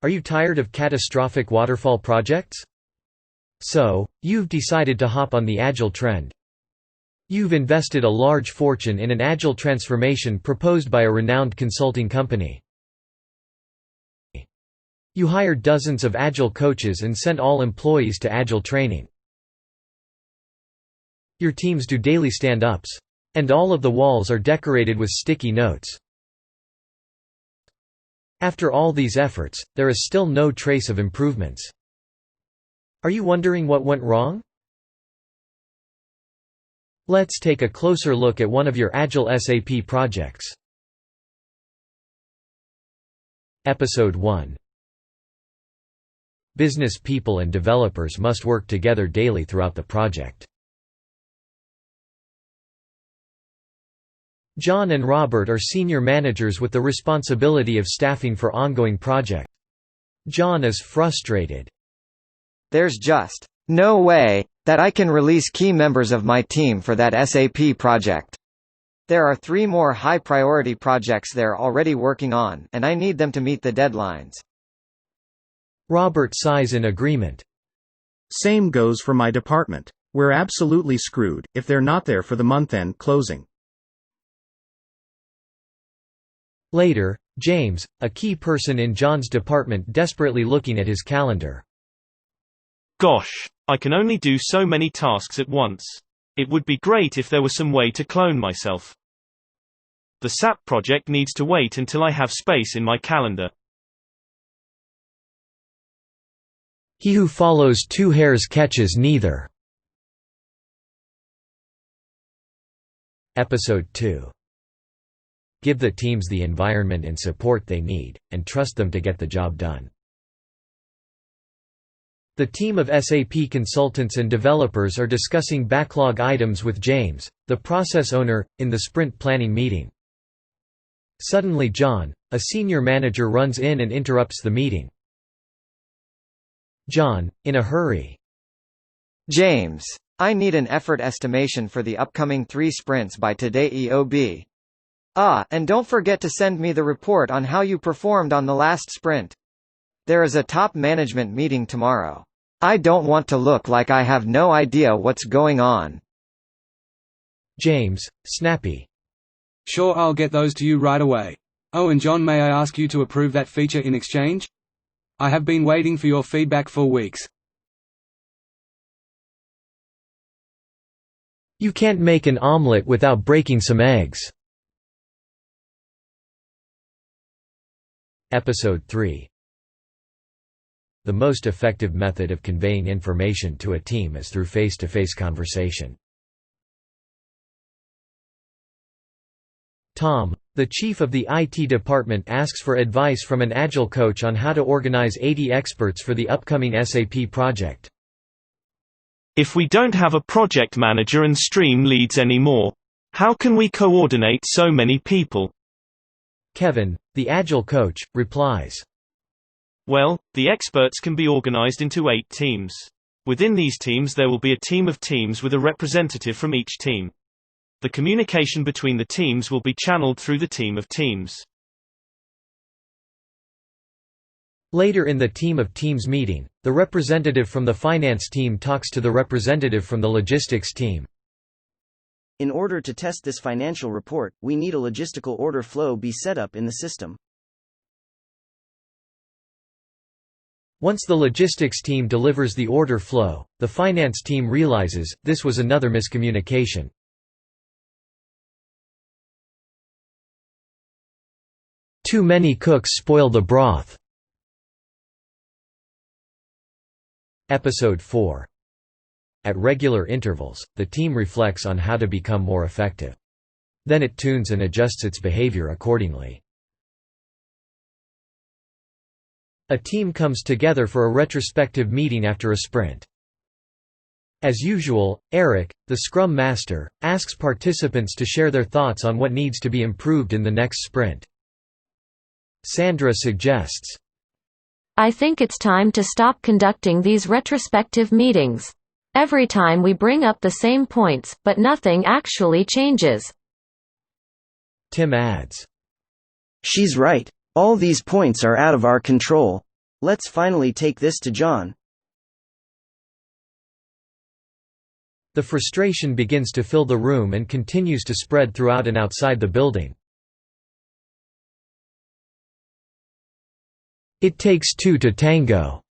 Are you tired of catastrophic waterfall projects? So, you've decided to hop on the Agile trend. You've invested a large fortune in an Agile transformation proposed by a renowned consulting company. You hired dozens of Agile coaches and sent all employees to Agile training. Your teams do daily stand-ups. And all of the walls are decorated with sticky notes. After all these efforts, there is still no trace of improvements. Are you wondering what went wrong? Let's take a closer look at one of your Agile SAP projects. Episode 1. Business people and developers must work together daily throughout the project. John and Robert are senior managers with the responsibility of staffing for ongoing projects. John is frustrated. There's just no way that I can release key members of my team for that SAP project. There are 3 more high-priority projects they're already working on, and I need them to meet the deadlines. Robert sighs in agreement. Same goes for my department. We're absolutely screwed if they're not there for the month-end closing. Later, James, a key person in John's department, desperately looking at his calendar. Gosh, I can only do so many tasks at once. It would be great if there was some way to clone myself. The SAP project needs to wait until I have space in my calendar. He who follows 2 hares catches neither. Episode 2. Give the teams the environment and support they need, and trust them to get the job done. The team of SAP consultants and developers are discussing backlog items with James, the process owner, in the sprint planning meeting. Suddenly John, a senior manager, runs in and interrupts the meeting. John, in a hurry. James, I need an effort estimation for the upcoming 3 sprints by today EOB. And don't forget to send me the report on how you performed on the last sprint. There is a top management meeting tomorrow. I don't want to look like I have no idea what's going on. James, snappy. Sure, I'll get those to you right away. Oh, and John, may I ask you to approve that feature in exchange? I have been waiting for your feedback for weeks. You can't make an omelette without breaking some eggs. Episode 3. The most effective method of conveying information to a team is through face-to-face conversation. Tom, the chief of the IT department, asks for advice from an Agile coach on how to organize 80 experts for the upcoming SAP project. If we don't have a project manager and stream leads anymore, how can we coordinate so many people? Kevin, the Agile coach, replies. Well, the experts can be organized into 8 teams. Within these teams there will be a team of teams with a representative from each team. The communication between the teams will be channeled through the team of teams. Later in the team of teams meeting, the representative from the finance team talks to the representative from the logistics team. In order to test this financial report, we need a logistical order flow be set up in the system. Once the logistics team delivers the order flow, the finance team realizes this was another miscommunication. Too many cooks spoil the broth. Episode 4. At regular intervals, the team reflects on how to become more effective. Then it tunes and adjusts its behavior accordingly. A team comes together for a retrospective meeting after a sprint. As usual, Eric, the Scrum Master, asks participants to share their thoughts on what needs to be improved in the next sprint. Sandra suggests, I think it's time to stop conducting these retrospective meetings. Every time we bring up the same points, but nothing actually changes. Tim adds, She's right. All these points are out of our control. Let's finally take this to John. The frustration begins to fill the room and continues to spread throughout and outside the building. It takes two to tango.